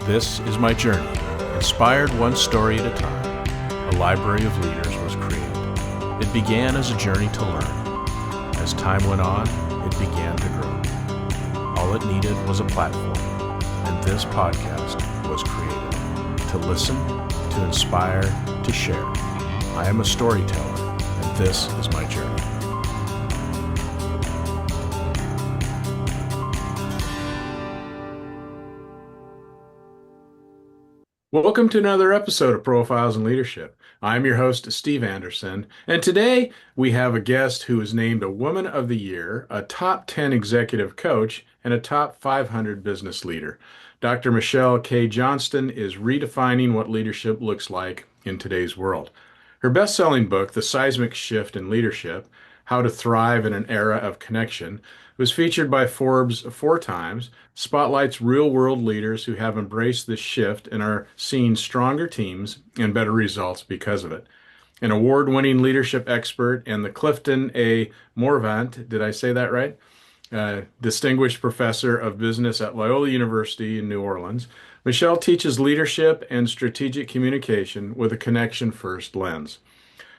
This is my journey. Inspired one story at a time, a library of leaders was created. It began as a journey to learn. As time went on, it began to grow. All it needed was a platform, and this podcast was created to listen, to inspire, to share. I am a storyteller, and this is my journey. Welcome to another episode of Profiles in Leadership. I'm your host, Steve Anderson, and today we have a guest who is named a Woman of the Year, a top 10 executive coach, and a top 500 business leader. Dr. Michelle K. Johnston is redefining what leadership looks like in today's world. Her best-selling book, The Seismic Shift in Leadership, How to Thrive in an Era of Connection, was featured by Forbes 4 times, spotlights real-world leaders who have embraced this shift and are seeing stronger teams and better results because of it. An award-winning leadership expert and the Clifton A. Morvant, did I say that right? Distinguished professor of business at Loyola University in New Orleans, Michelle teaches leadership and strategic communication with a connection-first lens.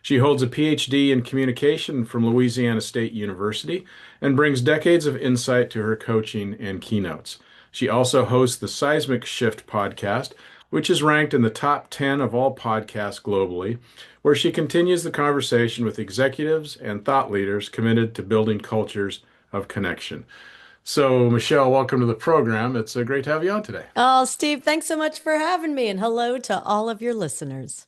She holds a PhD in communication from Louisiana State University and brings decades of insight to her coaching and keynotes. She also hosts the Seismic Shift podcast, which is ranked in the top 10 of all podcasts globally, where she continues the conversation with executives and thought leaders committed to building cultures of connection. So, Michelle, welcome to the program. It's great to have you on today. Oh, Steve, thanks so much for having me, and hello to all of your listeners.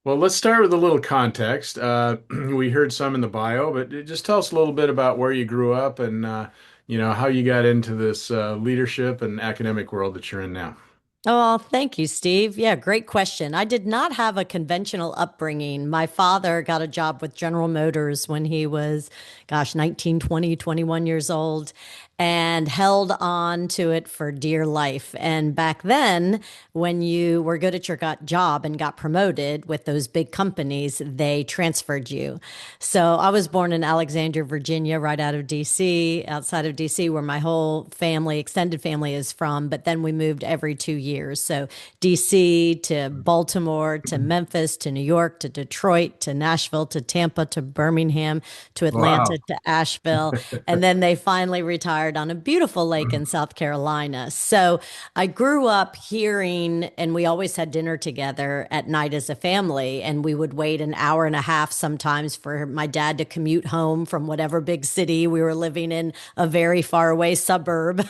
Well, let's start with a little context. We heard some in the bio, but just tell us a little bit about where you grew up and how you got into this leadership and academic world that you're in now. Oh, thank you, Steve. Yeah, great question. I did not have a conventional upbringing. My father got a job with General Motors when he was, 19, 20, 21 years old, and held on to it for dear life. And back then, when you were good at your job and got promoted with those big companies, they transferred you. So I was born in Alexandria, Virginia, right out of DC, outside of DC, where my whole family, extended family, is from. But then we moved every 2 years. So DC to Baltimore to Memphis to New York to Detroit to Nashville to Tampa to Birmingham to Atlanta Wow. to Asheville. And then they finally retired on a beautiful lake in South Carolina. So I grew up hearing, and we always had dinner together at night as a family, and we would wait an hour and a half sometimes for my dad to commute home from whatever big city we were living in, a very far away suburb.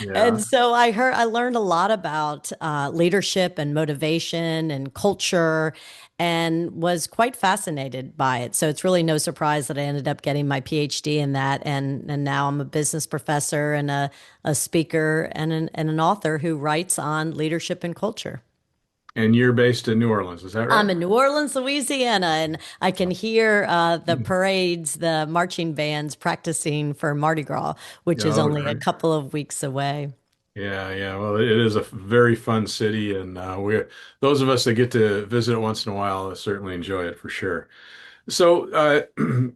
Yeah. And so I learned a lot about leadership and motivation and culture, and was quite fascinated by it. So it's really no surprise that I ended up getting my PhD in that. And now I'm a business professor and a speaker and an author who writes on leadership and culture. And you're based in New Orleans, is that right? I'm in New Orleans, Louisiana, and I can hear the parades, the marching bands practicing for Mardi Gras, which is Oh, only a right. couple of weeks away. Yeah, yeah. Well, it is a very fun city, and we're those of us that get to visit it once in a while certainly enjoy it for sure. So,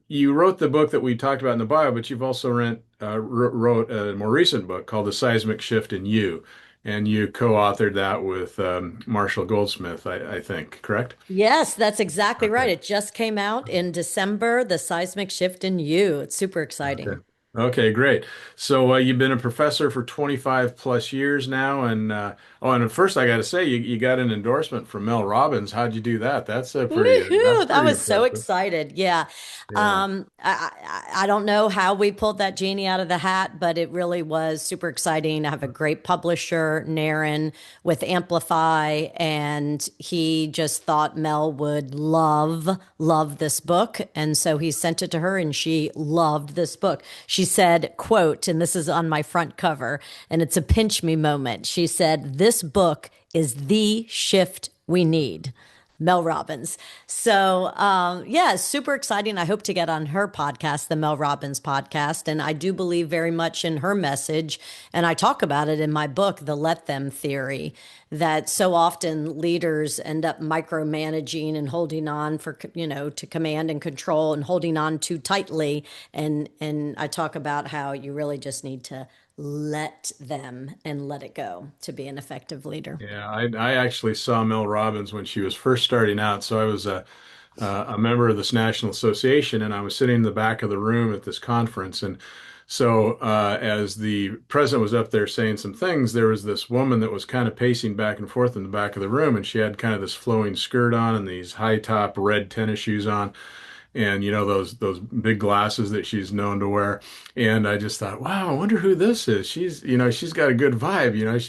you wrote the book that we talked about in the bio, but you've also wrote a more recent book called The Seismic Shift in You, and you co-authored that with Marshall Goldsmith, I think, correct? Yes, that's exactly right. Okay. It just came out in December, The Seismic Shift in You. It's super Okay. exciting. Okay, great. So you've been a professor for 25 plus years now, and and first I got to say you got an endorsement from Mel Robbins. How'd you do that? That's Woohoo! I pretty was so impressive. excited. Yeah. Yeah. I don't know how we pulled that genie out of the hat, but it really was super exciting. I have a great publisher, Naren, with Amplify, and he just thought Mel would love this book. And so he sent it to her, and she loved this book. She said, quote, and this is on my front cover, and it's a pinch me moment. She said, "This book is the shift we need." Mel Robbins. So, yeah, super exciting. I hope to get on her podcast, the Mel Robbins podcast. And I do believe very much in her message. And I talk about it in my book, The Let Them Theory, that so often leaders end up micromanaging and holding on to command and control and holding on too tightly. And I talk about how you really just need to let them and let it go to be an effective leader. Yeah, I actually saw Mel Robbins when she was first starting out. So I was a member of this national association, and I was sitting in the back of the room at this conference. And so as the president was up there saying some things, there was this woman that was kind of pacing back and forth in the back of the room, and she had kind of this flowing skirt on and these high top red tennis shoes on, and those big glasses that she's known to wear. And I just thought, wow, I wonder who this is. She's got a good vibe.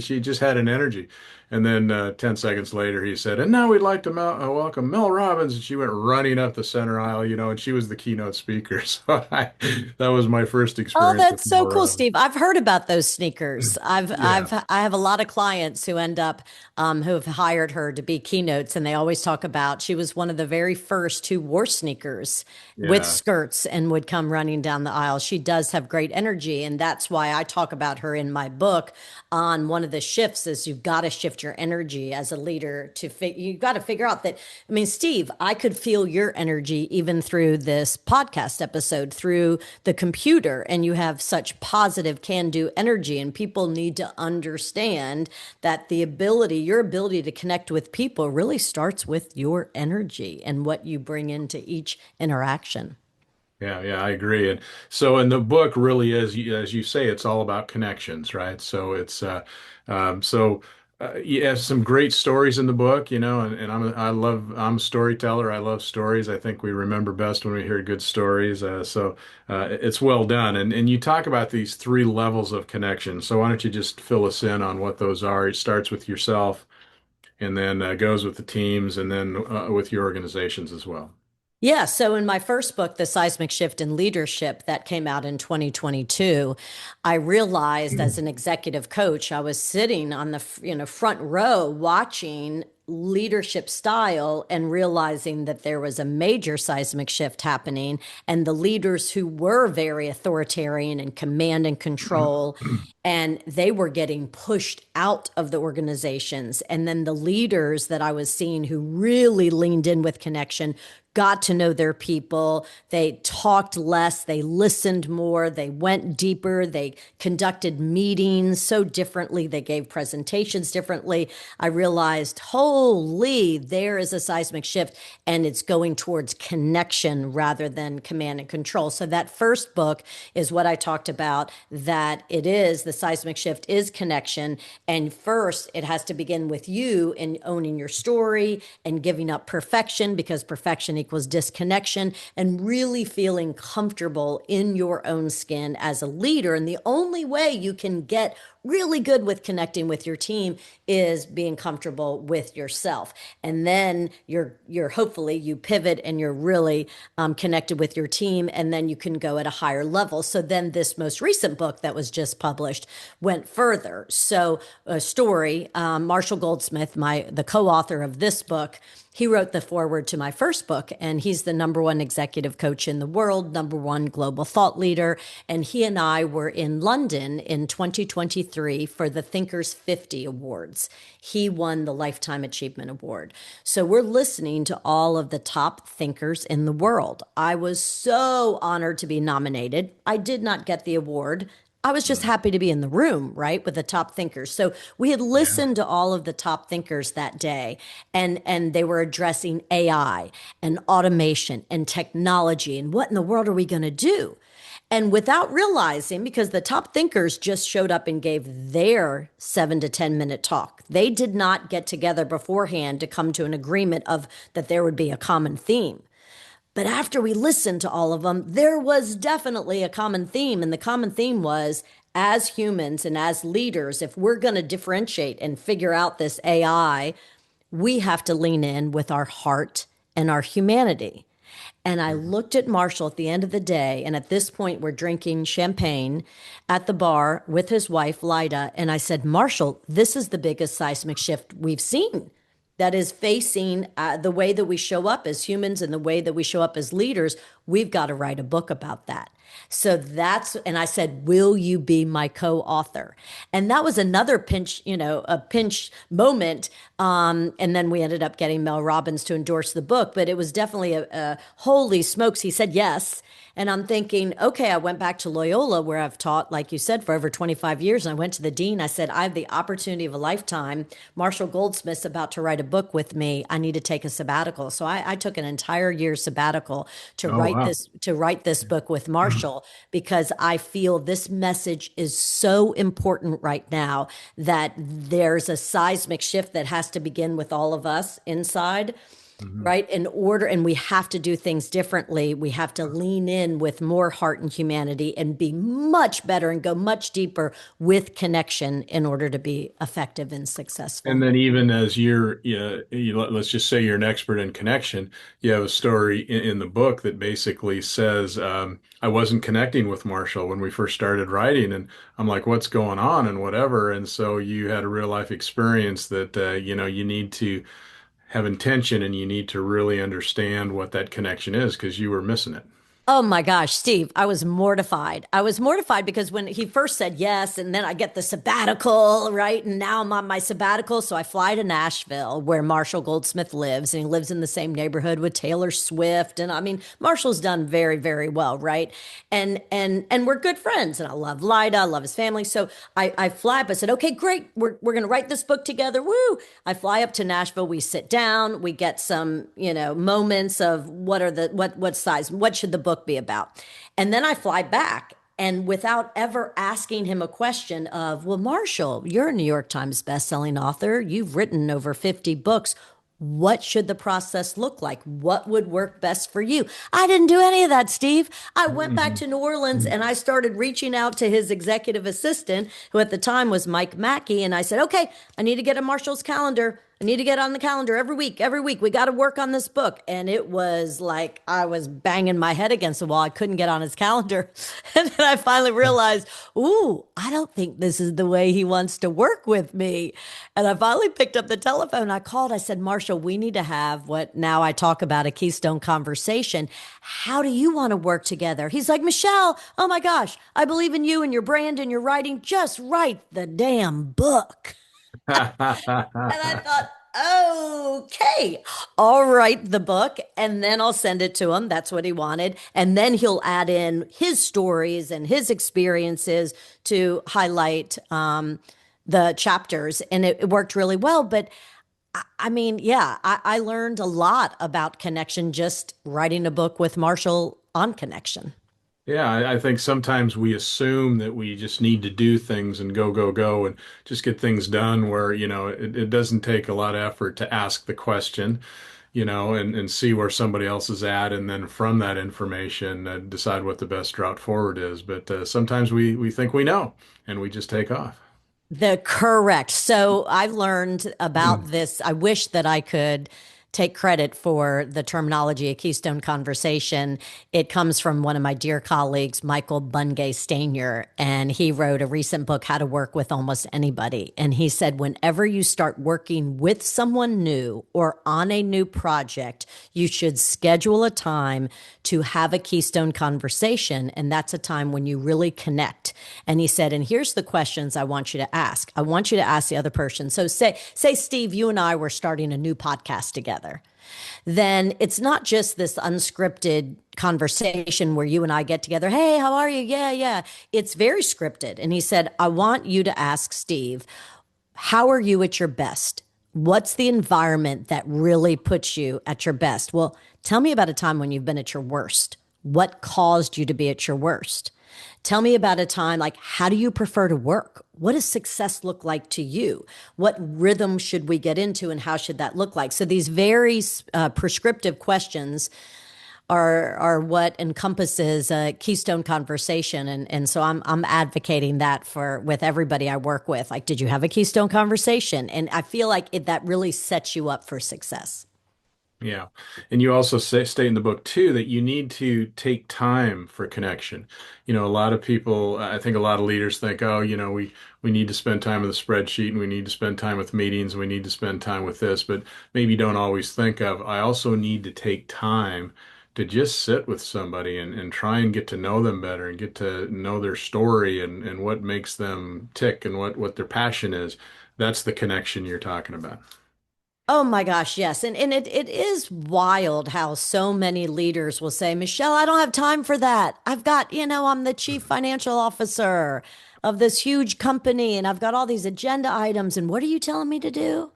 She just had an energy. And then 10 seconds later, he said, and now we'd like to welcome Mel Robbins. And she went running up the center aisle, and she was the keynote speaker. That was my first Oh, experience that's with Mel so cool, Robbins. Steve. I've heard about those sneakers. Yeah, I have a lot of clients who end up who have hired her to be keynotes, and they always talk about she was one of the very first who wore sneakers with yeah. skirts and would come running down the aisle. She does have great energy, and that's why I talk about her in my book. On one of the shifts is you've got to shift your energy as a leader you've got to figure out that. I mean, Steve, I could feel your energy even through this podcast episode through the computer, and you have such positive can-do energy, and people need to understand that your ability to connect with people really starts with your energy and what you bring into each interaction. Yeah, I agree. And so, in the book really is, as you say, it's all about connections, right? So so you have some great stories in the book, and I'm a storyteller. I love stories. I think we remember best when we hear good stories. It's well done. And you talk about these three levels of connection. So why don't you just fill us in on what those are? It starts with yourself, and then goes with the teams, and then with your organizations as well. Yeah. So in my first book, The Seismic Shift in Leadership, that came out in 2022, I realized as an executive coach, I was sitting on the front row watching leadership style and realizing that there was a major seismic shift happening, and the leaders who were very authoritarian and command and control, and they were getting pushed out of the organizations. And then the leaders that I was seeing who really leaned in with connection got to know their people. They talked less, they listened more, they went deeper, they conducted meetings so differently, they gave presentations differently. I realized, holy, there is a seismic shift, and it's going towards connection rather than command and control. So that first book is what I talked about, that the seismic shift is connection. And first, it has to begin with you and owning your story and giving up perfection, because perfection equals disconnection, and really feeling comfortable in your own skin as a leader. And the only way you can get really good with connecting with your team is being comfortable with yourself. And then you're hopefully you pivot and you're really connected with your team, and then you can go at a higher level. So then this most recent book that was just published went further. So a story, Marshall Goldsmith, the co-author of this book, he wrote the foreword to my first book, and he's the number one executive coach in the world, number one global thought leader. And he and I were in London in 2023 for the Thinkers 50 Awards. He won the Lifetime Achievement Award. So we're listening to all of the top thinkers in the world. I was so honored to be nominated. I did not get the award. I was just happy to be in the room, right, with the top thinkers. So we had Yeah. listened to all of the top thinkers that day, and they were addressing AI and automation and technology and what in the world are we going to do? And without realizing, because the top thinkers just showed up and gave their 7 to 10 minute talk, they did not get together beforehand to come to an agreement of that there would be a common theme. But after we listened to all of them, there was definitely a common theme. And the common theme was, as humans and as leaders, if we're going to differentiate and figure out this AI, we have to lean in with our heart and our humanity. And I Mhm. looked at Marshall at the end of the day. And at this point, we're drinking champagne at the bar with his wife, Lida. And I said, Marshall, this is the biggest seismic shift we've seen, that is facing the way that we show up as humans and the way that we show up as leaders. We've got to write a book about that. And I said, will you be my co-author? And that was another a pinch moment. And then we ended up getting Mel Robbins to endorse the book, but it was definitely a holy smokes. He said yes. And I'm thinking, okay, I went back to Loyola where I've taught, like you said, for over 25 years. And I went to the dean. I said, I have the opportunity of a lifetime. Marshall Goldsmith's about to write a book with me. I need to take a sabbatical. So I took an entire year sabbatical Oh, wow. to write this book with Marshall because I feel this message is so important right now that there's a seismic shift that has to begin with all of us inside, Mhm. right? In order, and we have to do things differently. We have to lean in with more heart and humanity and be much better and go much deeper with connection in order to be effective and And successful. then even as let's just say you're an expert in connection, you have a story in the book that basically says, I wasn't connecting with Marshall when we first started writing, and I'm like, what's going on and whatever. And so you had a real life experience that, you need to have intention and you need to really understand what that connection is because you were missing it. Oh my gosh, Steve, I was mortified. I was mortified because when he first said yes, and then I get the sabbatical, right? And now I'm on my sabbatical. So I fly to Nashville where Marshall Goldsmith lives, and he lives in the same neighborhood with Taylor Swift. And I mean, Marshall's done very, very well, right? And we're good friends. And I love Lida, I love his family. So I fly up. I said, okay, great. We're gonna write this book together. Woo! I fly up to Nashville, we sit down, we get some, moments of what size, what should the book be about. And then I fly back. And without ever asking him a question of, well, Marshall, you're a New York Times bestselling author. You've written over 50 books. What should the process look like? What would work best for you? I didn't do any of that, Steve. I went back Mhm. to New Orleans and I started reaching out to his executive assistant, who at the time was Mike Mackey. And I said, okay, I need to get a Marshall's calendar. I need to get on the calendar every week. Every week, we got to work on this book. And it was like I was banging my head against the wall. I couldn't get on his calendar. And then I finally realized, ooh, I don't think this is the way he wants to work with me. And I finally picked up the telephone. I called. I said, Marshall, we need to have what now I talk about a keystone conversation. How do you want to work together? He's like, Michelle, oh my gosh, I believe in you and your brand and your writing. Just write the damn book. And I thought, okay, I'll write the book and then I'll send it to him. That's what he wanted. And then he'll add in his stories and his experiences to highlight the chapters. And it worked really well. But I mean, yeah, I learned a lot about connection just writing a book with Marshall on connection. Yeah, I think sometimes we assume that we just need to do things and go, go, go and just get things done where, it doesn't take a lot of effort to ask the question, and see where somebody else is at. And then from that information, decide what the best route forward is. But sometimes we think we know and we just take off. The correct. So I've learned about this. I wish that I could take credit for the terminology, a keystone conversation. It comes from one of my dear colleagues, Michael Bungay Stanier, and he wrote a recent book, How to Work with Almost Anybody. And he said, whenever you start working with someone new or on a new project, you should schedule a time to have a keystone conversation. And that's a time when you really connect. And he said, and here's the questions I want you to ask. I want you to ask the other person. So say, Steve, you and I were starting a new podcast together. Then it's not just this unscripted conversation where you and I get together. Hey, how are you? Yeah, yeah. It's very scripted. And he said, I want you to ask Steve, how are you at your best? What's the environment that really puts you at your best? Well, tell me about a time when you've been at your worst. What caused you to be at your worst? Tell me about a time like, how do you prefer to work? What does success look like to you? What rhythm should we get into and how should that look like? So these very prescriptive questions are what encompasses a keystone conversation. And so I'm advocating that for with everybody I work with. Like, did you have a keystone conversation? And I feel like that really sets you up for success. Yeah. And you also state in the book too that you need to take time for connection. A lot of people, I think a lot of leaders think, oh, we need to spend time with a spreadsheet and we need to spend time with meetings and we need to spend time with this, but maybe don't always think of, I also need to take time to just sit with somebody and try and get to know them better and get to know their story and what makes them tick and what their passion is. That's the connection you're talking about. Oh my gosh, yes. And it is wild how so many leaders will say, Michelle, I don't have time for that. I've got, I'm the chief Mhm. financial officer of this huge company and I've got all these agenda items. And what are you telling me to do?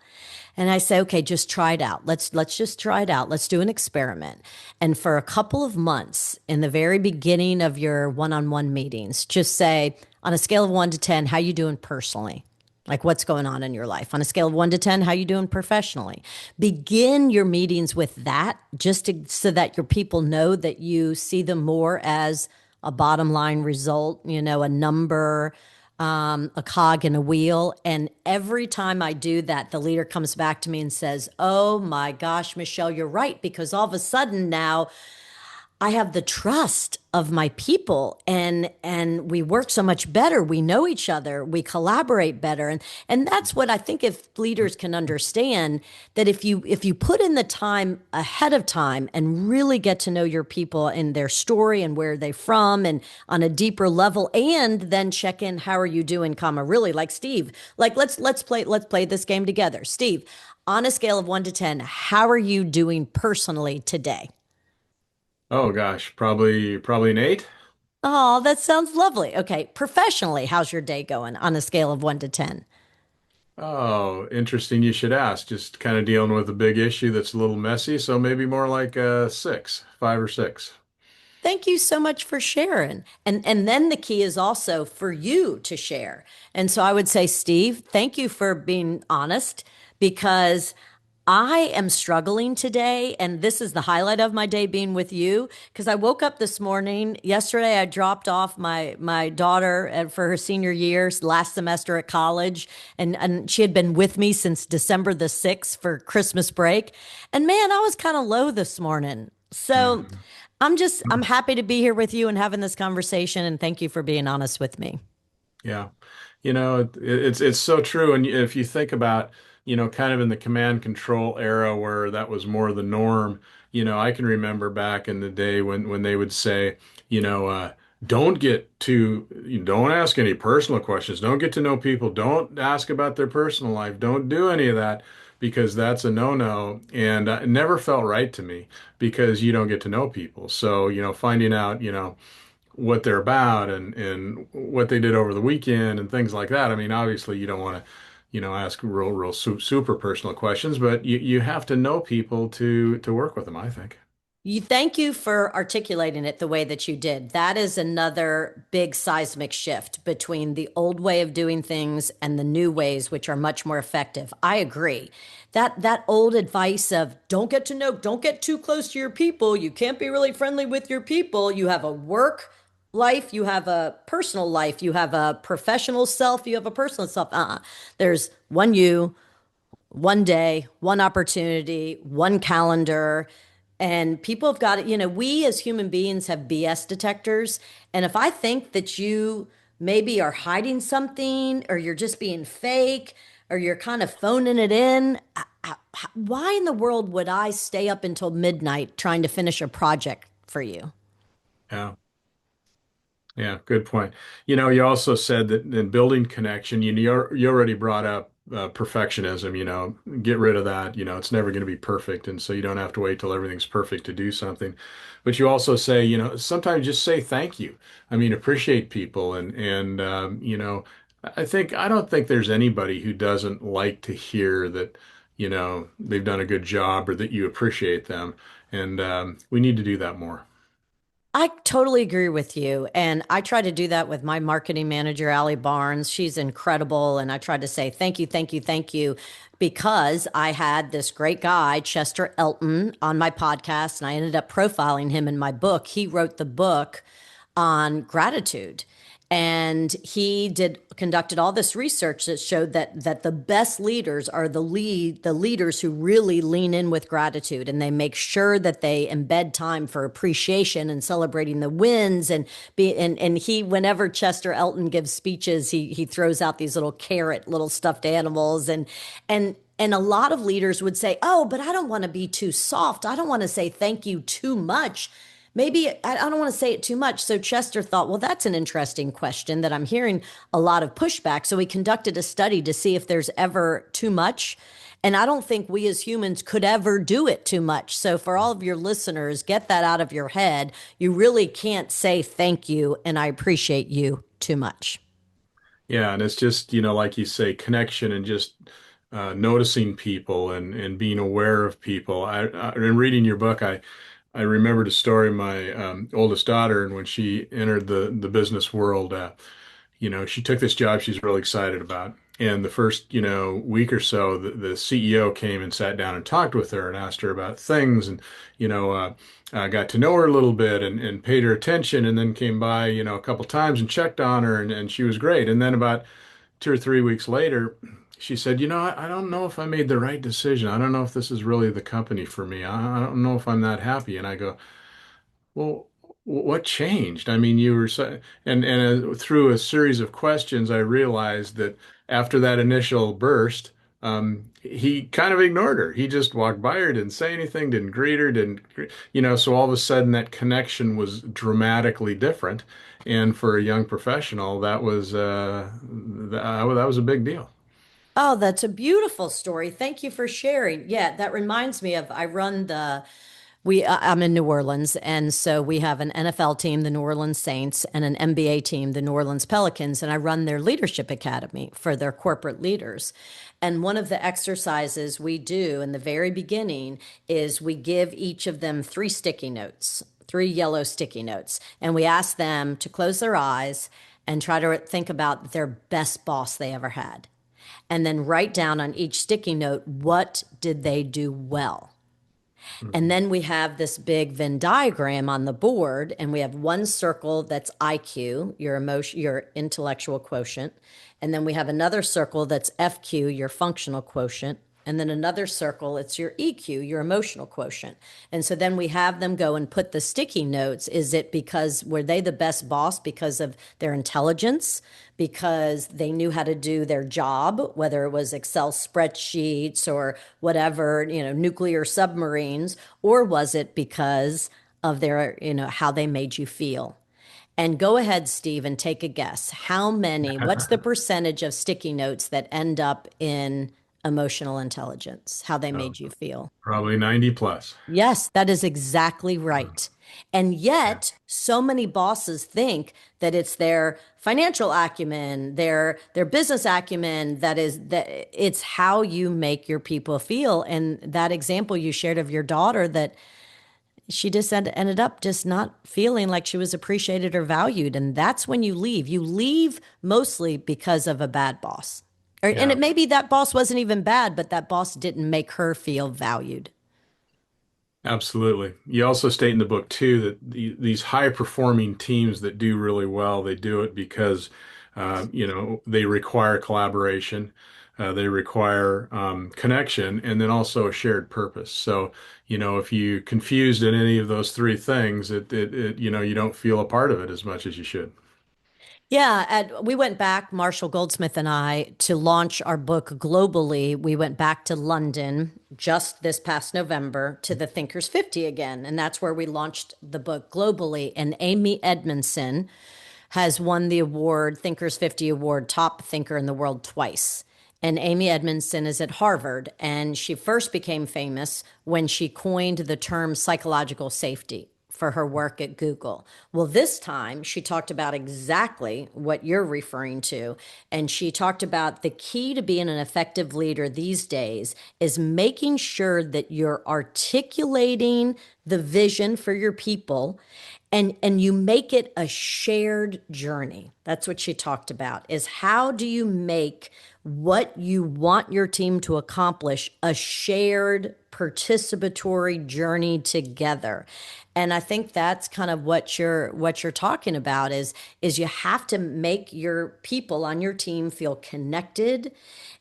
And I say, okay, just try it out. Let's just try it out. Let's do an experiment. And for a couple of months in the very beginning of your one-on-one meetings, just say on a scale of 1 to 10, how you doing personally? Like what's going on in your life? On a scale of 1 to 10, how you doing professionally? Begin your meetings with that so that your people know that you see them more as a bottom line result, a number, a cog in a wheel. And every time I do that, the leader comes back to me and says, oh my gosh, Michelle, you're right. Because all of a sudden now I have the trust of my people and we work so much better. We know each other, we collaborate better. And that's what I think if leaders can understand that if you put in the time ahead of time and really get to know your people and their story and where they're from and on a deeper level and then check in how are you doing, comma, really like Steve. Like let's play this game together. Steve, on a scale of 1 to 10, how are you doing personally today? Oh gosh, probably an eight. Oh, that sounds lovely. Okay, professionally, how's your day going on a scale of 1 to 10? Oh, interesting. You should ask. Just kind of dealing with a big issue that's a little messy, so maybe more like a six, five or six. Thank you so much for sharing. And then the key is also for you to share. And so I would say, Steve, thank you for being honest because I am struggling today, and this is the highlight of my day being with you because I woke up this morning. Yesterday, I dropped off my daughter for her senior year, last semester at college, and she had been with me since December the 6th for Christmas break. And man, I was kind of low this morning. So Mhm. I'm happy to be here with you and having this conversation, and thank you for being honest with me. Yeah. It's so true. And if you think about, kind of in the command control era where that was more the norm, I can remember back in the day when they would say, you know, uh, don't ask any personal questions. Don't get to know people. Don't ask about their personal life. Don't do any of that because that's a no-no. And it never felt right to me because you don't get to know people. So, finding out, what they're about and what they did over the weekend and things like that. I mean, obviously you don't want to, ask real super personal questions, but you have to know people to work with them, I think. You thank you for articulating it the way that you did. That is another big seismic shift between the old way of doing things and the new ways, which are much more effective. I agree. That old advice of don't get too close to your people. You can't be really friendly with your people. You have a work life, you have a personal life, you have a professional self, you have a personal self. There's one you, one day, one opportunity, one calendar. And people have got it. We as human beings have BS detectors. And if I think that you maybe are hiding something or you're just being fake or you're kind of phoning it in, why in the world would I stay up until midnight trying to finish a project for you? Yeah. Yeah, good point. You also said that in building connection, you already brought up perfectionism, get rid of that. It's never going to be perfect. And so you don't have to wait till everything's perfect to do something. But you also say, sometimes just say thank you. I mean, appreciate people. I don't think there's anybody who doesn't like to hear that, they've done a good job or that you appreciate them. And we need to do that more. I totally agree with you. And I try to do that with my marketing manager, Allie Barnes. She's incredible. And I try to say, thank you, thank you, thank you, because I had this great guy, Chester Elton, on my podcast, and I ended up profiling him in my book. He wrote the book on gratitude. And he conducted all this research that showed that the best leaders are the leaders who really lean in with gratitude and they make sure that they embed time for appreciation and celebrating the wins and he whenever Chester Elton gives speeches he throws out these little carrot little stuffed animals and a lot of leaders would say, "Oh, but I don't want to be too soft. I don't want to say thank you too much." maybe I don't want to say it too much. So Chester thought, well, that's an interesting question that I'm hearing a lot of pushback. So he conducted a study to see if there's ever too much. And I don't think we as humans could ever do it too much. So for all of your listeners, get that out of your head. You really can't say thank you and I appreciate you too much. Yeah, and it's just, like you say, connection and just noticing people and being aware of people. In reading your book, I remembered a story of my oldest daughter, and when she entered the business world, she took this job she's really excited about. And the first, week or so, the CEO came and sat down and talked with her and asked her about things, and got to know her a little bit and paid her attention, and then came by, a couple times and checked on her, and she was great. And then about 2 or 3 weeks later, she said, I don't know if I made the right decision. I don't know if this is really the company for me. I don't know if I'm that happy. And I go, well, what changed? I mean, you were so, and through a series of questions, I realized that after that initial burst, he kind of ignored her. He just walked by her, didn't say anything, didn't greet her, so all of a sudden that connection was dramatically different. And for a young professional, that was a big deal. Oh, that's a beautiful story. Thank you for sharing. Yeah, that reminds me of I run the I'm in New Orleans, and so we have an NFL team, the New Orleans Saints, and an NBA team, the New Orleans Pelicans, and I run their leadership academy for their corporate leaders. And one of the exercises we do in the very beginning is we give each of them three sticky notes, three yellow sticky notes, and we ask them to close their eyes and try to think about their best boss they ever had. And then write down on each sticky note, what did they do well? And Mhm. then we have this big Venn diagram on the board, and we have one circle that's IQ, your emotion, your intellectual quotient. And then we have another circle that's FQ, your functional quotient. And then another circle, it's your EQ, your emotional quotient. And so then we have them go and put the sticky notes. Is it because were they the best boss because of their intelligence, because they knew how to do their job, whether it was Excel spreadsheets or whatever, nuclear submarines, or was it because of their, how they made you feel? And go ahead, Steve, and take a guess. What's the percentage of sticky notes that end up in emotional intelligence, how they Oh, made you feel? probably 90 plus. Yes, that is exactly right. And Yeah. yet, so many bosses think that it's their financial acumen, their business acumen that it's how you make your people feel. And that example you shared of your daughter that she just ended up just not feeling like she was appreciated or valued. And that's when you leave. You leave mostly because of a bad boss. And Yeah. it maybe that boss wasn't even bad, but that boss didn't make her feel valued. Absolutely. You also state in the book too that these high performing teams that do really well, they do it because they require collaboration, they require connection, and then also a shared purpose. So, if you confused in any of those three things, you don't feel a part of it as much as you should. Yeah, we went back, Marshall Goldsmith and I, to launch our book globally. We went back to London just this past November to the Thinkers 50 again. And that's where we launched the book globally. And Amy Edmondson has won the award, Thinkers 50 Award, top thinker in the world twice. And Amy Edmondson is at Harvard, and she first became famous when she coined the term psychological safety for her work at Google. Well, this time she talked about exactly what you're referring to. And she talked about the key to being an effective leader these days is making sure that you're articulating the vision for your people and you make it a shared journey. That's what she talked about, is how do you make what you want your team to accomplish a shared participatory journey together. And I think that's kind of what you're talking about is you have to make your people on your team feel connected.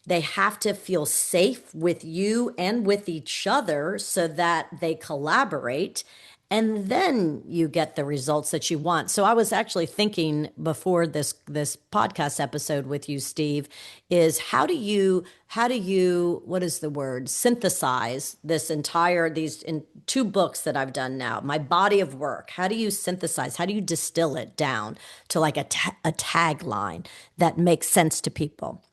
They have to feel safe with you and with each other so that they collaborate. and then you get the results that you want. So I was actually thinking before this podcast episode with you, Steve, is how do you what is the word, synthesize these in two books that I've done now, my body of work. How do you synthesize, how do you distill it down to like a tagline that makes sense to people?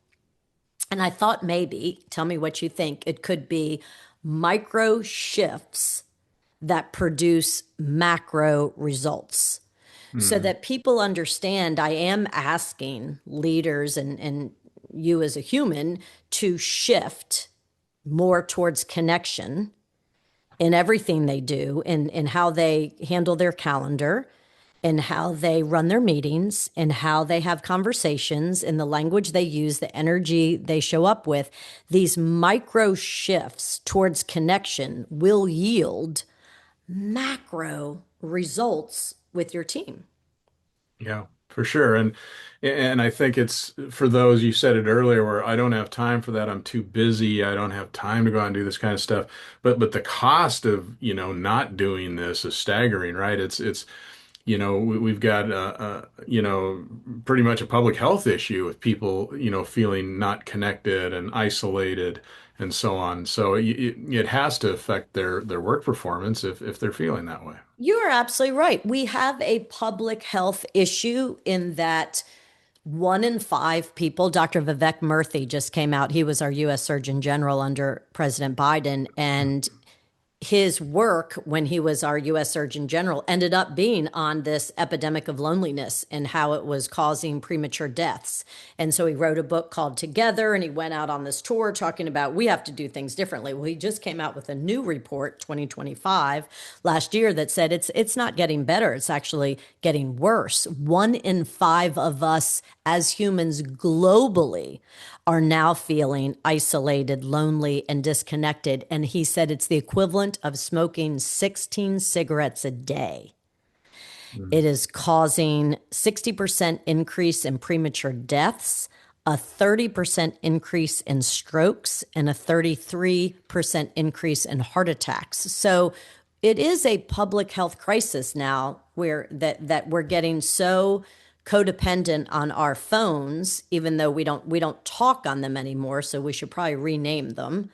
And I thought, maybe, tell me what you think, it could be micro shifts that produce macro results, so Hmm. that people understand I am asking leaders and you as a human to shift more towards connection in everything they do, in how they handle their calendar, in how they run their meetings, in how they have conversations, in the language they use, the energy they show up with. These micro shifts towards connection will yield macro results with your team. Yeah, for sure. And I think it's for those, you said it earlier, where I don't have time for that. I'm too busy. I don't have time to go out and do this kind of stuff. But the cost of, not doing this is staggering, right? It's we've got pretty much a public health issue with people, feeling not connected and isolated and so on. So it has to affect their work performance if they're feeling that way. You are absolutely right. We have a public health issue in that one in five people, Dr. Vivek Murthy just came out. He was our US Surgeon General under President Biden. And his work when he was our US Surgeon General ended up being on this epidemic of loneliness and how it was causing premature deaths. And so he wrote a book called Together, and he went out on this tour talking about we have to do things differently. Well, he just came out with a new report, 2025, last year, that said it's not getting better, it's actually getting worse. One in five of us as humans globally are now feeling isolated, lonely, and disconnected. And he said it's the equivalent of smoking 16 cigarettes a day. Mm. It is causing 60% increase in premature deaths, a 30% increase in strokes, and a 33% increase in heart attacks. So it is a public health crisis now, where that we're getting so codependent on our phones, even though we don't talk on them anymore, so we should probably rename them,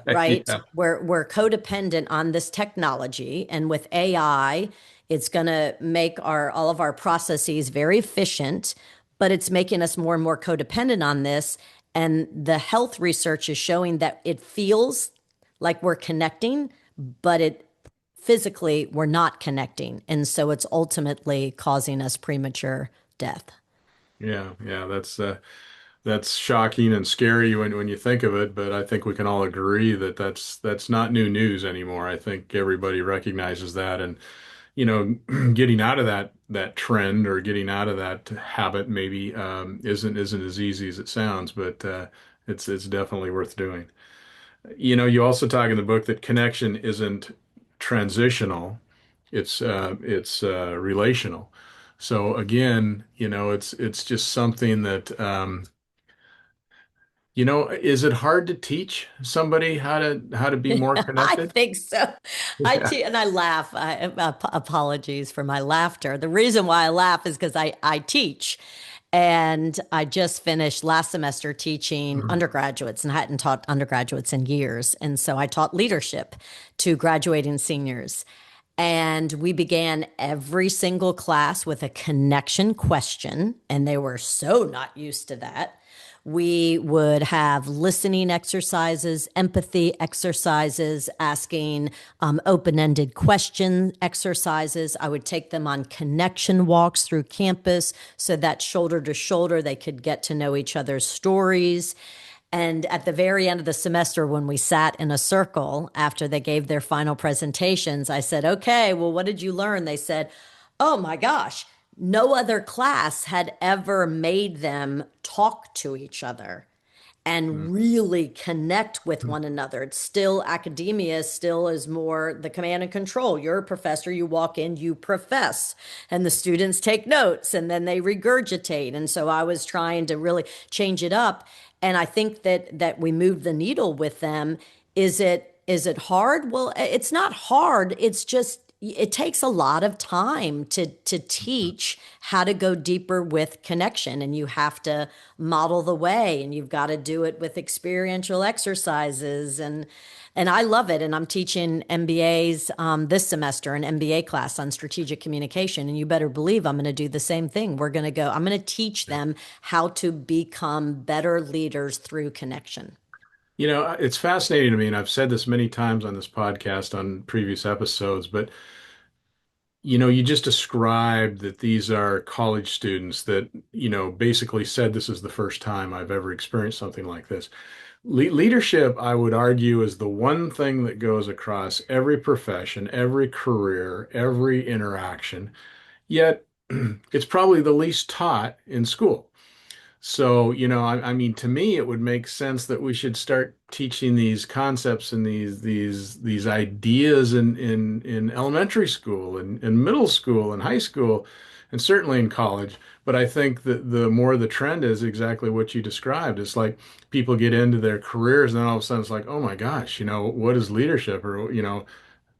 right? Yeah. We're codependent on this technology, and with AI, it's going to make our all of our processes very efficient, but it's making us more and more codependent on this. And the health research is showing that it feels like we're connecting, but it physically we're not connecting. And so it's ultimately causing us premature death. Yeah, that's shocking and scary when you think of it, but I think we can all agree that that's not new news anymore. I think everybody recognizes that, and getting out of that trend or getting out of that habit maybe isn't as easy as it sounds, but it's definitely worth doing. You also talk in the book that connection isn't transitional, it's relational. So again, it's just something that is it hard to teach somebody how to be more I connected? think so. Yeah. And I laugh. Apologies for my laughter. The reason why I laugh is because I teach. And I just finished last semester teaching undergraduates, and I hadn't taught undergraduates in years. And so I taught leadership to graduating seniors. And we began every single class with a connection question, and they were so not used to that. We would have listening exercises, empathy exercises, asking open ended question exercises. I would take them on connection walks through campus so that shoulder to shoulder they could get to know each other's stories. And at the very end of the semester, when we sat in a circle after they gave their final presentations, I said, okay, well, what did you learn? They said, oh my gosh, no other class had ever made them talk to each other and really connect with one another. It's still academia, still is more the command and control. You're a professor, you walk in, you profess, and the students take notes and then they regurgitate. And so I was trying to really change it up. And I think that we moved the needle with them. Is it hard? Well, it's not hard. It's just it takes a lot of time to teach how to go deeper with connection, and you have to model the way, and you've got to do it with experiential exercises, and I love it. And I'm teaching MBAs this semester, an MBA class on strategic communication, and you better believe I'm going to do the same thing. I'm going to teach them how to become better leaders through connection. It's fascinating to me, and I've said this many times on this podcast on previous episodes, but you just described that these are college students that, basically said this is the first time I've ever experienced something like this. Leadership, I would argue, is the one thing that goes across every profession, every career, every interaction, yet it's probably the least taught in school. So, I mean, to me, it would make sense that we should start teaching these concepts and these ideas in elementary school and middle school and high school, and certainly in college. But I think that the more the trend is exactly what you described. It's like people get into their careers, and then all of a sudden it's like, oh my gosh, what is leadership? Or,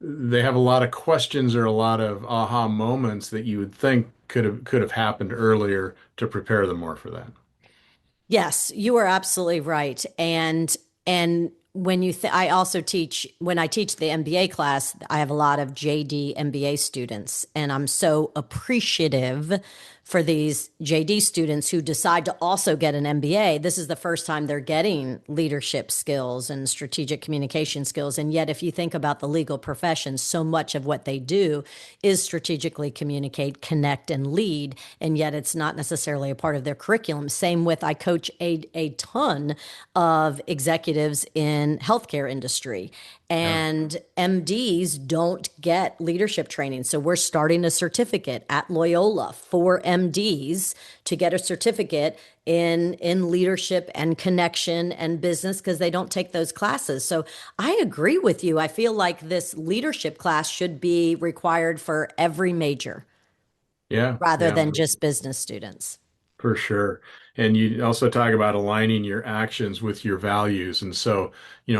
they have a lot of questions or a lot of aha moments that you would think could have happened earlier to prepare them more for that. Yes, you are absolutely right. And when I also teach when I teach the MBA class, I have a lot of JD MBA students, and I'm so appreciative for these JD students who decide to also get an MBA. This is the first time they're getting leadership skills and strategic communication skills. And yet, if you think about the legal profession, so much of what they do is strategically communicate, connect, and lead. And yet, it's not necessarily a part of their curriculum. Same with I coach a ton of executives in healthcare industry. Yeah. And MDs don't get leadership training. So we're starting a certificate at Loyola for MDs to get a certificate in leadership and connection and business because they don't take those classes. So I agree with you. I feel like this leadership class should be required for every major Yeah. rather Yeah. than just business students. For sure. And you also talk about aligning your actions with your values. And so,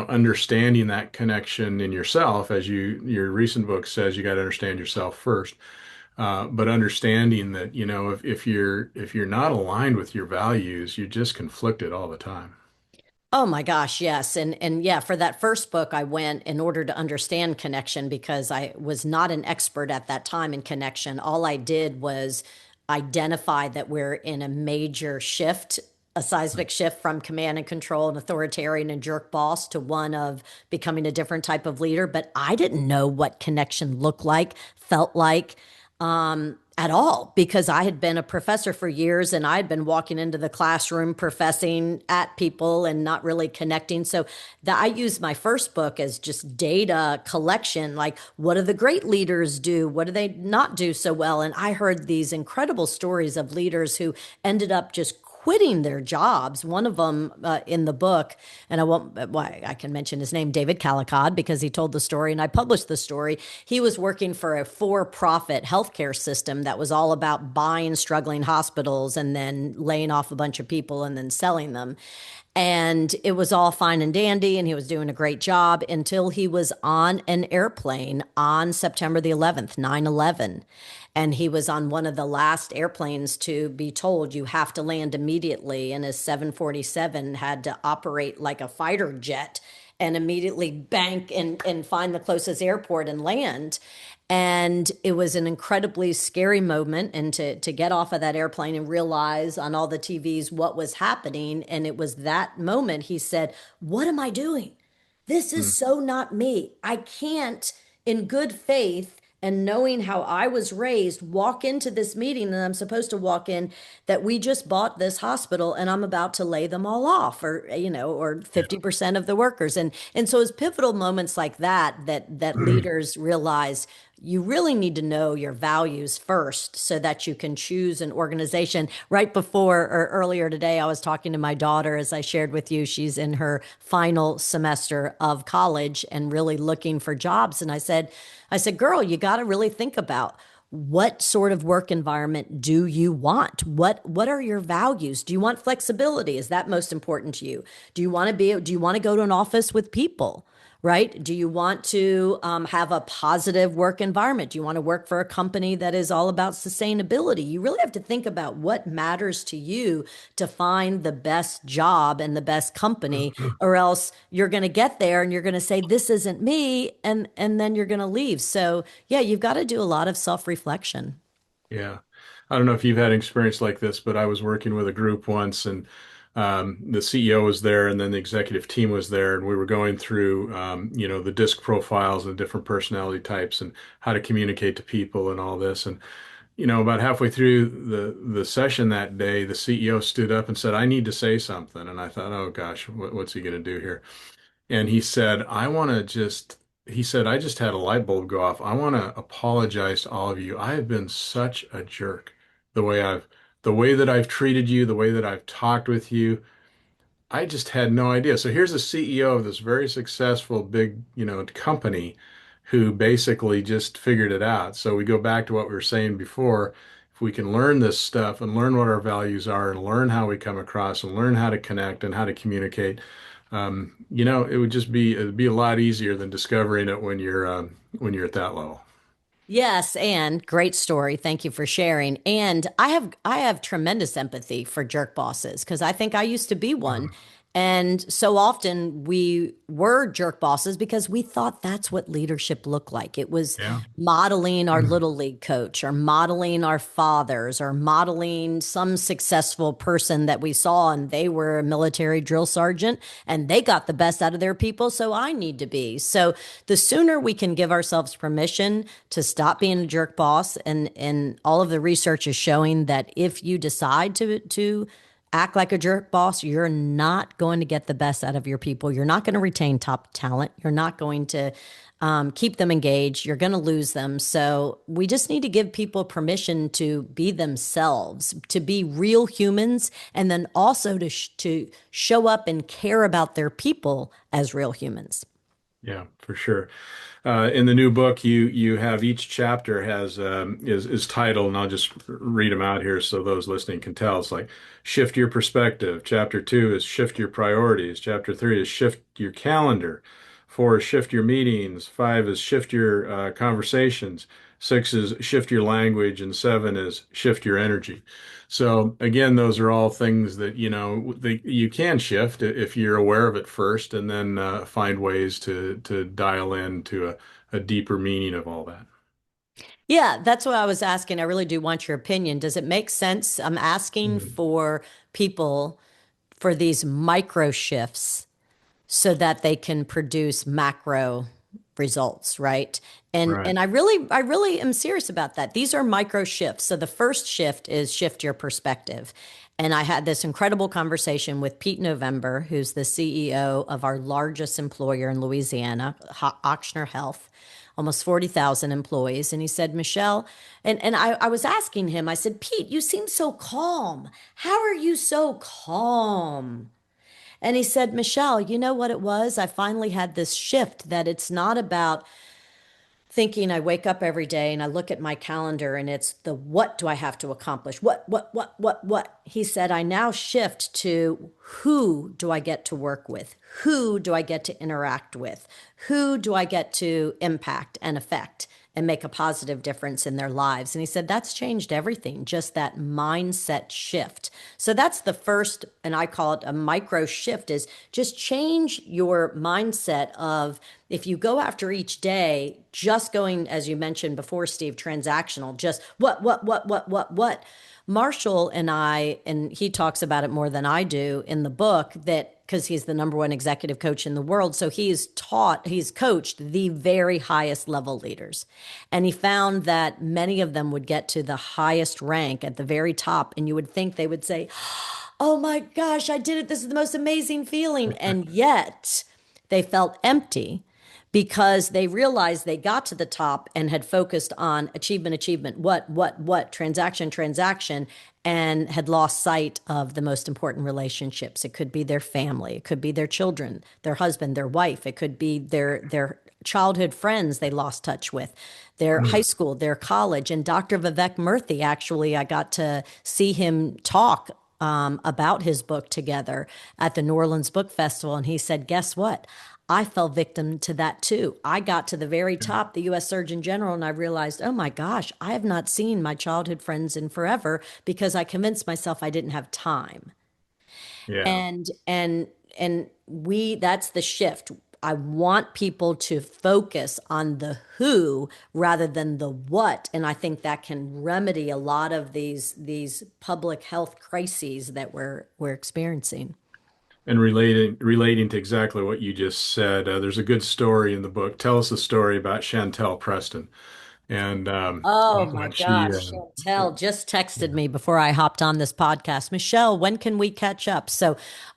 understanding that connection in yourself, as your recent book says, you got to understand yourself first. But understanding that, if you're not aligned with your values, you're just conflicted all the time. Oh my gosh, yes. And yeah, for that first book I went in order to understand connection because I was not an expert at that time in connection. All I did was identify that we're in a major shift, a seismic shift from command and control and authoritarian and jerk boss to one of becoming a different type of leader, but I didn't know what connection looked like, felt like at all because I had been a professor for years and I'd been walking into the classroom professing at people and not really connecting. So I used my first book as just data collection, like what do the great leaders do? What do they not do so well? And I heard these incredible stories of leaders who ended up just quitting their jobs. One of them in the book, and I won't, well, I can mention his name, David Calicod, because he told the story and I published the story. He was working for a for-profit healthcare system that was all about buying struggling hospitals and then laying off a bunch of people and then selling them. And it was all fine and dandy, and he was doing a great job until he was on an airplane on September the 11th, 9/11. And he was on one of the last airplanes to be told you have to land immediately. And his 747 had to operate like a fighter jet and immediately bank and find the closest airport and land. And it was an incredibly scary moment. And to get off of that airplane and realize on all the TVs what was happening. And it was that moment he said, what am I doing? This is Mm. so not me. I can't, in good faith and knowing how I was raised, walk into this meeting that I'm supposed to walk in, that we just bought this hospital and I'm about to lay them all off, or Yeah. 50% of the workers. And so it's pivotal moments like that leaders realize you really need to know your values first so that you can choose an organization. Right before or earlier today, I was talking to my daughter, as I shared with you. She's in her final semester of college and really looking for jobs. And I said, girl, you got to really think about what sort of work environment do you want? What are your values? Do you want flexibility? Is that most important to you? Do you want to go to an office with people? right? Do you want to have a positive work environment? Do you want to work for a company that is all about sustainability? You really have to think about what matters to you to find the best job and the best company, or else you're going to get there and you're going to say, this isn't me. And then you're going to leave. So, yeah, you've got to do a lot of self reflection. Yeah. I don't know if you've had an experience like this, but I was working with a group once and the CEO was there and then the executive team was there and we were going through, the disc profiles and different personality types and how to communicate to people and all this. And, about halfway through the session that day, the CEO stood up and said, I need to say something. And I thought, oh gosh, what's he going to do here? And he said, he said, I just had a light bulb go off. I want to apologize to all of you. I have been such a jerk the way the way that I've treated you, the way that I've talked with you. I just had no idea. So here's the CEO of this very successful big, company who basically just figured it out. So we go back to what we were saying before. If we can learn this stuff and learn what our values are and learn how we come across and learn how to connect and how to communicate, it'd be a lot easier than discovering it when you're at that level. Yes, and great story. Thank you for sharing. And I have tremendous empathy for jerk bosses because I think I used to be one. Mhm. And so often we were jerk bosses because we thought that's what leadership looked like. It was Yeah. modeling our little league coach or modeling our fathers or modeling some successful person that we saw and they were a military drill sergeant and they got the best out of their people. So I need to be. So the sooner we can give ourselves permission to stop being a jerk boss, and all of the research is showing that if you decide to act like a jerk boss, you're not going to get the best out of your people. You're not going to retain top talent. You're not going to keep them engaged. You're going to lose them. So we just need to give people permission to be themselves, to be real humans, and then also to show up and care about their people as real humans. Yeah, for sure. In the new book, you have each chapter has is titled, and I'll just read them out here so those listening can tell. It's like shift your perspective. Chapter 2 is shift your priorities. Chapter 3 is shift your calendar. 4 is shift your meetings. 5 is shift your conversations. 6 is shift your language, and 7 is shift your energy. So again, those are all things that you can shift if you're aware of it first, and then find ways to dial in to a deeper meaning of all that. Yeah, that's what I was asking. I really do want your opinion. Does it make sense? I'm asking Mhm. for people for these micro shifts so that they can produce macro results, right? And Right. I really am serious about that. These are micro shifts. So the first shift is shift your perspective. And I had this incredible conversation with Pete November, who's the CEO of our largest employer in Louisiana, Ochsner Health, almost 40,000 employees. And he said, Michelle, and I was asking him, I said, Pete, you seem so calm. How are you so calm? And he said, Michelle, you know what it was? I finally had this shift that it's not about thinking I wake up every day and I look at my calendar and it's the what do I have to accomplish? What? He said, I now shift to who do I get to work with? Who do I get to interact with? Who do I get to impact and affect and make a positive difference in their lives? And he said, that's changed everything, just that mindset shift. So that's the first, and I call it a micro shift, is just change your mindset of if you go after each day, just going, as you mentioned before, Steve, transactional, just what. Marshall and I, and he talks about it more than I do in the book, that because he's the number one executive coach in the world. So he's coached the very highest level leaders. And he found that many of them would get to the highest rank at the very top. And you would think they would say, oh my gosh, I did it. This is the most amazing feeling. And yet they felt empty because they realized they got to the top and had focused on achievement, what, transaction, and had lost sight of the most important relationships. It could be their family, it could be their children, their husband, their wife, it could be their childhood friends they lost touch with, their high Mm. school, their college. And Dr. Vivek Murthy, actually, I got to see him talk about his book together at the New Orleans Book Festival. And he said, guess what? I fell victim to that too. I got to the very top, the US Surgeon General, and I realized, oh my gosh, I have not seen my childhood friends in forever because I convinced myself I didn't have time. Yeah. And we that's the shift. I want people to focus on the who rather than the what, and I think that can remedy a lot of these public health crises that we're experiencing. And relating to exactly what you just said, there's a good story in the book. Tell us a story about Chantel Preston and Oh my when she gosh, Chantel just texted me before I hopped on this podcast. Michelle, when can we catch up? So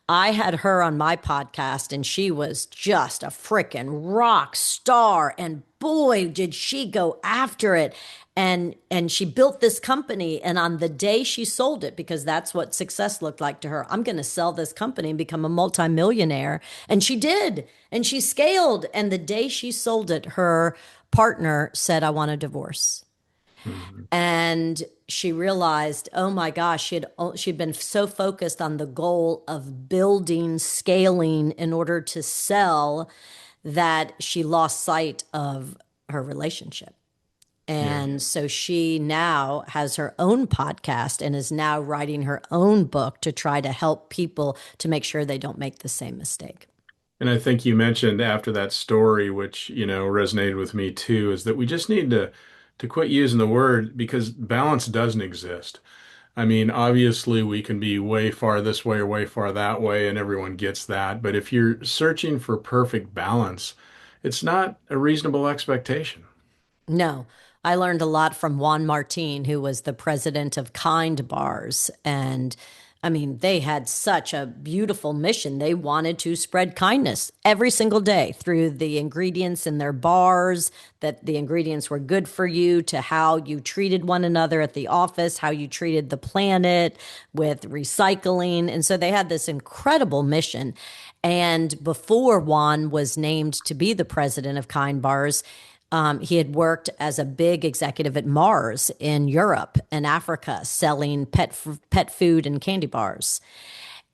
I had her on my podcast and she was just a freaking rock star. And boy, did she go after it. And she built this company. And on the day she sold it, because that's what success looked like to her, I'm going to sell this company and become a multimillionaire. And she did. And she scaled. And the day she sold it, her partner said, I want a divorce. Mhm. And she realized, oh my gosh, she'd been so focused on the goal of building, scaling in order to sell that she lost sight of her relationship. Yeah. And so she now has her own podcast and is now writing her own book to try to help people to make sure they don't make the same mistake. And I think you mentioned after that story, which, resonated with me too, is that we just need to quit using the word because balance doesn't exist. I mean, obviously we can be way far this way or way far that way, and everyone gets that. But if you're searching for perfect balance, it's not a reasonable expectation. No, I learned a lot from Juan Martin, who was the president of Kind Bars. And I mean, they had such a beautiful mission. They wanted to spread kindness every single day through the ingredients in their bars, that the ingredients were good for you, to how you treated one another at the office, how you treated the planet with recycling. And so they had this incredible mission. And before Juan was named to be the president of Kind Bars, he had worked as a big executive at Mars in Europe and Africa, selling pet food and candy bars.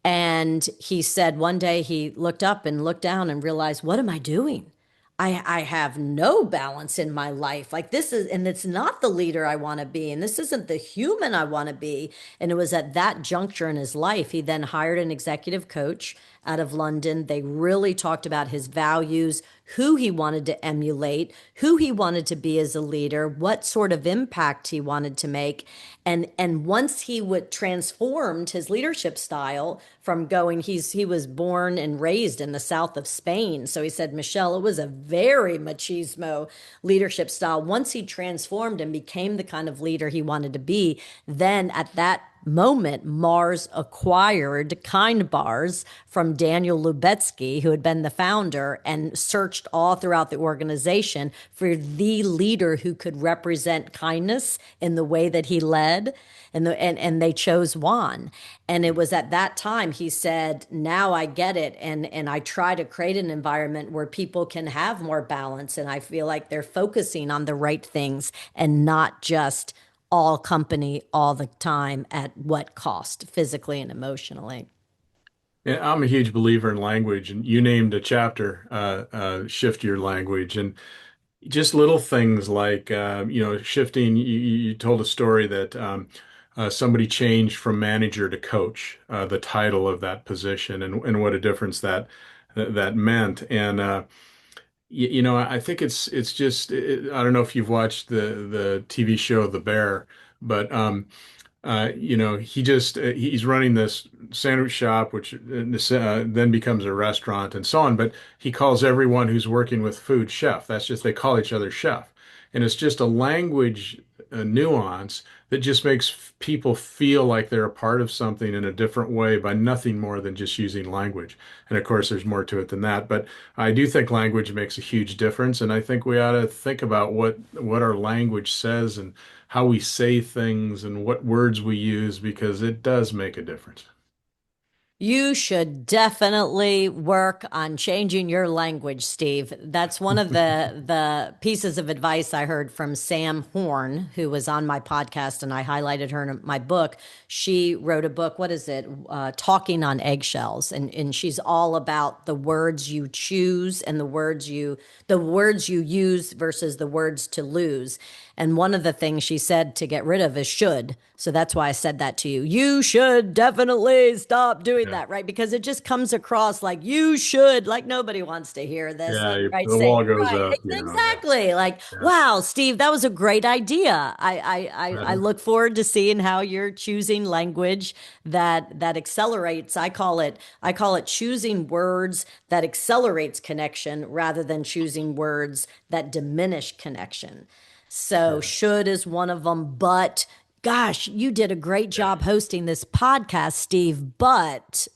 And he said one day he looked up and looked down and realized, what am I doing? I have no balance in my life. Like this is, and it's not the leader I want to be, and this isn't the human I want to be. And it was at that juncture in his life, he then hired an executive coach out of London. They really talked about his values, who he wanted to emulate, who he wanted to be as a leader, what sort of impact he wanted to make. And once he would transformed his leadership style from going, he was born and raised in the south of Spain. So he said, Michelle, it was a very machismo leadership style. Once he transformed and became the kind of leader he wanted to be, then at that moment, Mars acquired Kind Bars from Daniel Lubetzky, who had been the founder, and searched all throughout the organization for the leader who could represent kindness in the way that he led. And they chose Juan. And it was at that time he said, now I get it. And I try to create an environment where people can have more balance. And I feel like they're focusing on the right things and not just all company all the time at what cost, physically and emotionally. Yeah, I'm a huge believer in language, and you named a chapter, shift your language, and just little things like, shifting. You told a story that somebody changed from manager to coach, the title of that position, and what a difference that meant. And I think it's just I don't know if you've watched the TV show The Bear, but he's running this sandwich shop, which then becomes a restaurant and so on. But he calls everyone who's working with food chef. That's just they call each other chef, and it's just a language nuance that just makes people feel like they're a part of something in a different way by nothing more than just using language. And of course, there's more to it than that. But I do think language makes a huge difference, and I think we ought to think about what our language says and how we say things and what words we use because it does make a difference. You should definitely work on changing your language, Steve. That's one of the pieces of advice I heard from Sam Horn, who was on my podcast, and I highlighted her in my book. She wrote a book. What is it? Talking on Eggshells, and she's all about the words you choose and the words you use versus the words to lose. And one of the things she said to get rid of is should. So that's why I said that to you. You should definitely stop doing Yeah. that, right? Because it just comes across like you should, like nobody wants to hear this, Yeah, like, right? the Saying, wall goes right, up, yeah. exactly. Like, Yeah. wow, Steve, that was a great idea. I Uh-huh. look forward to seeing how you're choosing language that accelerates. I call it choosing words that accelerates connection rather than choosing words that diminish connection. So Yeah. should is one of them, but gosh, you did a great Yeah. job hosting this podcast, Steve. But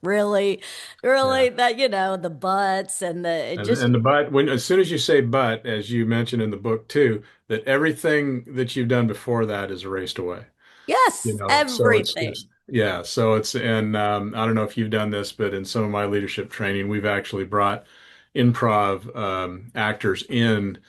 really, Yeah. really, the buts and the it just And the but when as soon as you say but, as you mentioned in the book too, that everything that you've done before that is erased away. yes, So it's just everything. yeah, so it's and I don't know if you've done this, but in some of my leadership training we've actually brought improv actors in,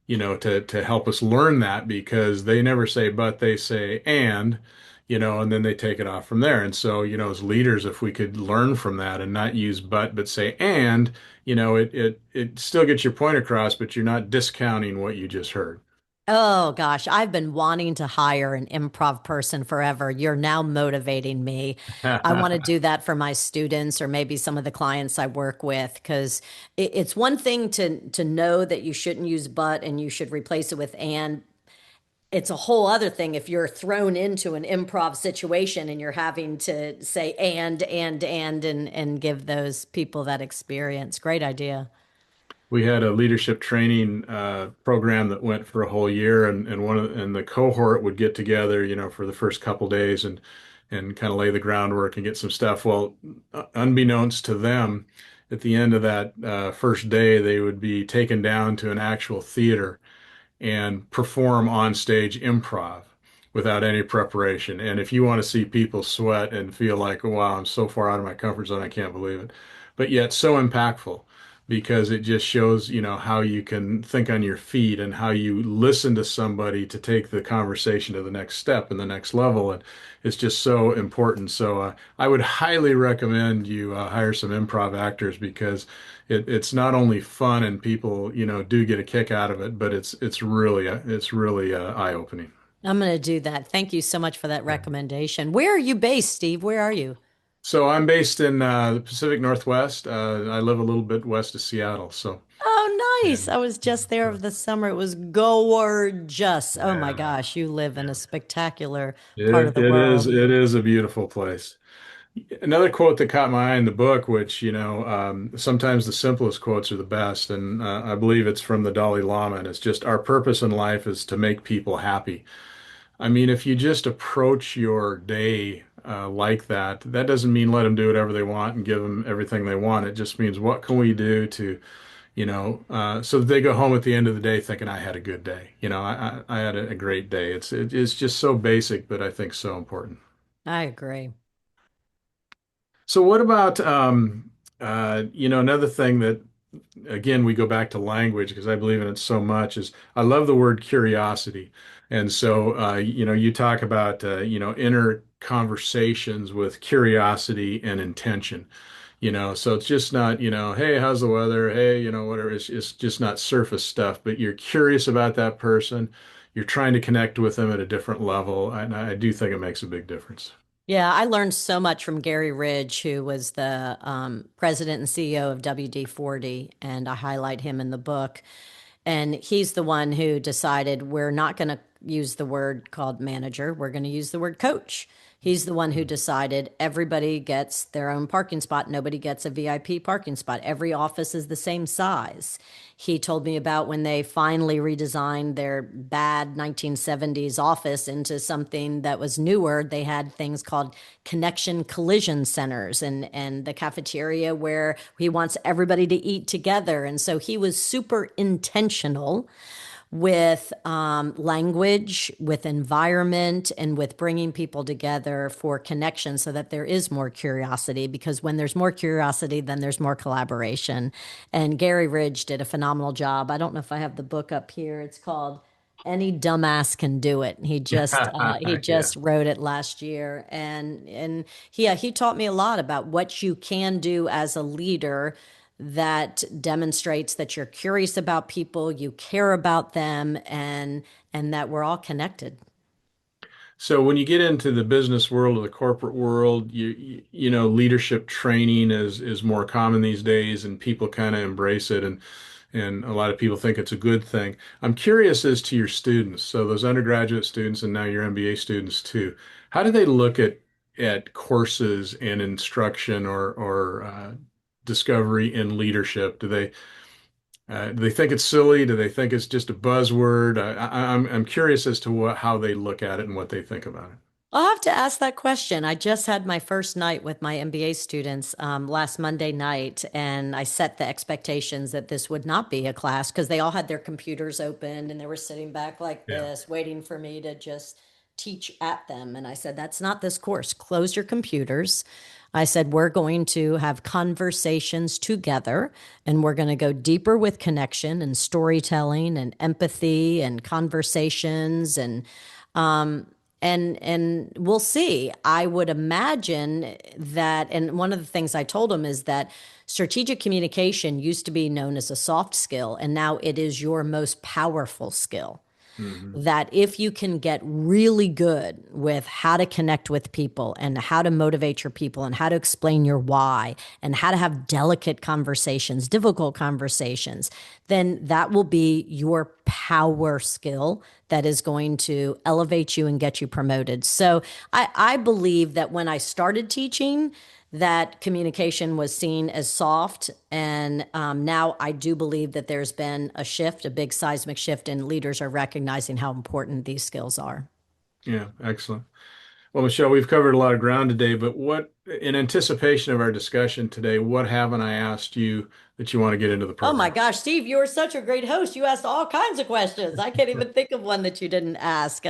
to help us learn that, because they never say but, they say and then they take it off from there. And so, as leaders, if we could learn from that and not use but say and, it still gets your point across, but you're not discounting what you just heard. Oh gosh, I've been wanting to hire an improv person forever. You're now motivating me. I want to do that for my students or maybe some of the clients I work with because it's one thing to know that you shouldn't use but and you should replace it with and. It's a whole other thing if you're thrown into an improv situation and you're having to say and give those people that experience. Great idea. We had a leadership training program that went for a whole year, and the cohort would get together, for the first couple days and kind of lay the groundwork and get some stuff. Well, unbeknownst to them, at the end of that first day, they would be taken down to an actual theater and perform on stage improv without any preparation. And if you want to see people sweat and feel like, wow, I'm so far out of my comfort zone, I can't believe it, but yet so impactful because it just shows, how you can think on your feet and how you listen to somebody to take the conversation to the next step and the next level. And it's just so important. So I would highly recommend you hire some improv actors because it's not only fun and people, do get a kick out of it, but it's really eye-opening. I'm going to do that. Thank you so much for that Yeah. recommendation. Where are you based, Steve? Where are you? So I'm based in the Pacific Northwest. I live a little bit west of Seattle. So Oh, yeah, nice. I was just there over the summer. It was gorgeous. Oh my yeah, gosh, you live in yeah. a spectacular part of It the it is world. it is a beautiful place. Another quote that caught my eye in the book, which sometimes the simplest quotes are the best, and I believe it's from the Dalai Lama, and it's just our purpose in life is to make people happy. I mean, if you just approach your day like that, that doesn't mean let them do whatever they want and give them everything they want. It just means what can we do to, so that they go home at the end of the day thinking I had a good day. I had a great day. It's just so basic, but I think so important. I agree. So what about another thing that again, we go back to language because I believe in it so much is I love the word curiosity. And so, you talk about, inner conversations with curiosity and intention, so it's just not, hey, how's the weather? Hey, whatever. It's just not surface stuff, but you're curious about that person. You're trying to connect with them at a different level. And I do think it makes a big difference. Yeah, I learned so much from Gary Ridge, who was the president and CEO of WD-40, and I highlight him in the book. And he's the one who decided we're not going to use the word called manager, we're going to use the word coach. He's the one who decided everybody gets their own parking spot. Nobody gets a VIP parking spot. Every office is the same size. He told me about when they finally redesigned their bad 1970s office into something that was newer. They had things called connection collision centers and the cafeteria where he wants everybody to eat together. And so he was super intentional with language, with environment, and with bringing people together for connection so that there is more curiosity. Because when there's more curiosity, then there's more collaboration. And Gary Ridge did a phenomenal job. I don't know if I have the book up here. It's called Any Dumbass Can Do It. He Yeah. just wrote it last year, and yeah, he taught me a lot about what you can do as a leader that demonstrates that you're curious about people, you care about them, and that we're all connected. So when you get into the business world or the corporate world, leadership training is more common these days, and people kind of embrace it, and a lot of people think it's a good thing. I'm curious as to your students, so those undergraduate students and now your MBA students too. How do they look at courses and instruction or discovery in leadership? Do they think it's silly? Do they think it's just a buzzword? I'm curious as to how they look at it and what they think about it. I'll have to ask that question. I just had my first night with my MBA students last Monday night, and I set the expectations that this would not be a class because they all had their computers open and they were sitting back like Yeah. this, waiting for me to just teach at them. And I said, that's not this course. Close your computers. I said, we're going to have conversations together and we're going to go deeper with connection and storytelling and empathy and conversations um, and we'll see. I would imagine that, and one of the things I told him is that strategic communication used to be known as a soft skill, and now it is your most powerful skill. Hmm. That if you can get really good with how to connect with people and how to motivate your people and how to explain your why and how to have delicate conversations, difficult conversations, then that will be your power skill that is going to elevate you and get you promoted. So I believe that when I started teaching, that communication was seen as soft. And now I do believe that there's been a shift, a big seismic shift, and leaders are recognizing how important these skills are. Yeah, excellent. Well, Michelle, we've covered a lot of ground today, but in anticipation of our discussion today, what haven't I asked you that you want to get into the Oh my program? gosh, Steve, you are such a great host. You asked all kinds of questions. I can't even think of one that you didn't ask.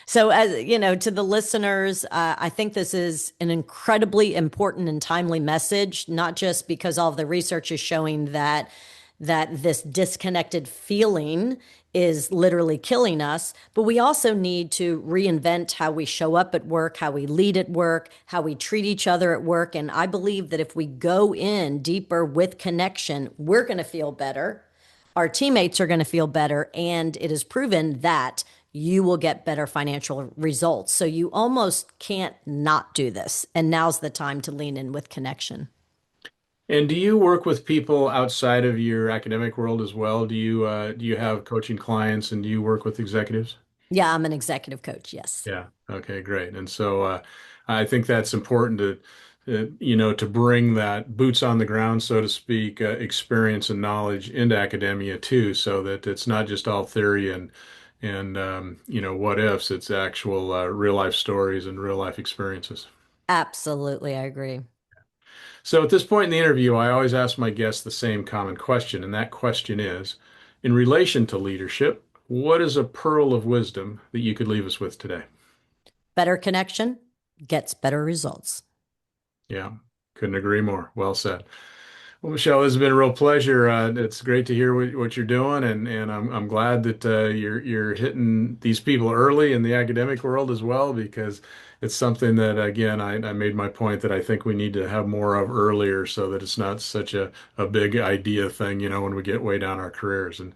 So, as you know, to the listeners, I think this is an incredibly important and timely message, not just because all of the research is showing that this disconnected feeling is literally killing us, but we also need to reinvent how we show up at work, how we lead at work, how we treat each other at work. And I believe that if we go in deeper with connection, we're going to feel better. Our teammates are going to feel better. And it is proven that you will get better financial results. So you almost can't not do this. And now's the time to lean in with connection. And do you work with people outside of your academic world as well? Do you have coaching clients and do you work with executives? Yeah, I'm an executive coach. Yes. Yeah. Okay, great. And so I think that's important to bring that boots on the ground, so to speak, experience and knowledge into academia too, so that it's not just all theory and what ifs. It's actual real life stories and real life experiences. Absolutely. I agree. So at this point in the interview, I always ask my guests the same common question, and that question is, in relation to leadership, what is a pearl of wisdom that you could leave us with today? Better connection gets better results. Yeah, couldn't agree more. Well said. Well, Michelle, this has been a real pleasure. It's great to hear what you're doing, and I'm glad that you're hitting these people early in the academic world as well, because it's something that, again, I made my point that I think we need to have more of earlier, so that it's not such a big idea thing, when we get way down our careers. And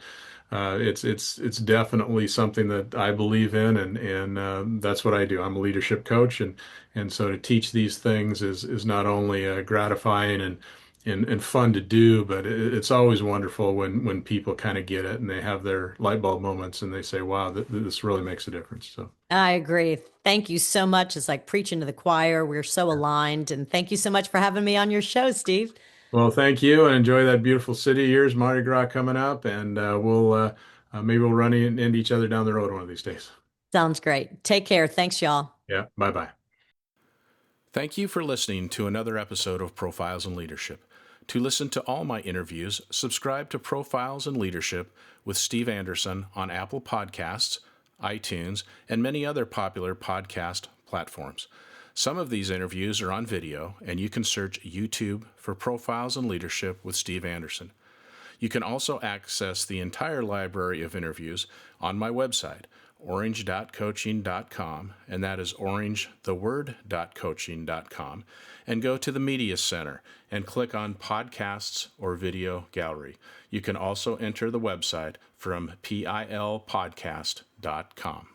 it's definitely something that I believe in, and that's what I do. I'm a leadership coach, and so to teach these things is not only gratifying and fun to do, but it's always wonderful when people kind of get it and they have their light bulb moments and they say, "Wow, this really makes a difference." So, I agree. Thank you so much. It's like preaching to the choir. We're so aligned. And thank you so much for having me on your show, Steve. well, thank you, and enjoy that beautiful city of yours, Mardi Gras coming up, and maybe we'll run into each other down the road one of these days. Sounds great. Take care. Thanks, y'all. Yeah, bye bye. Thank you for listening to another episode of Profiles in Leadership. To listen to all my interviews, subscribe to Profiles in Leadership with Steve Anderson on Apple Podcasts, iTunes, and many other popular podcast platforms. Some of these interviews are on video, and you can search YouTube for Profiles in Leadership with Steve Anderson. You can also access the entire library of interviews on my website, orange.coaching.com, and that is orangetheword.coaching.com, and go to the Media Center and click on Podcasts or Video Gallery. You can also enter the website from pilpodcast.com.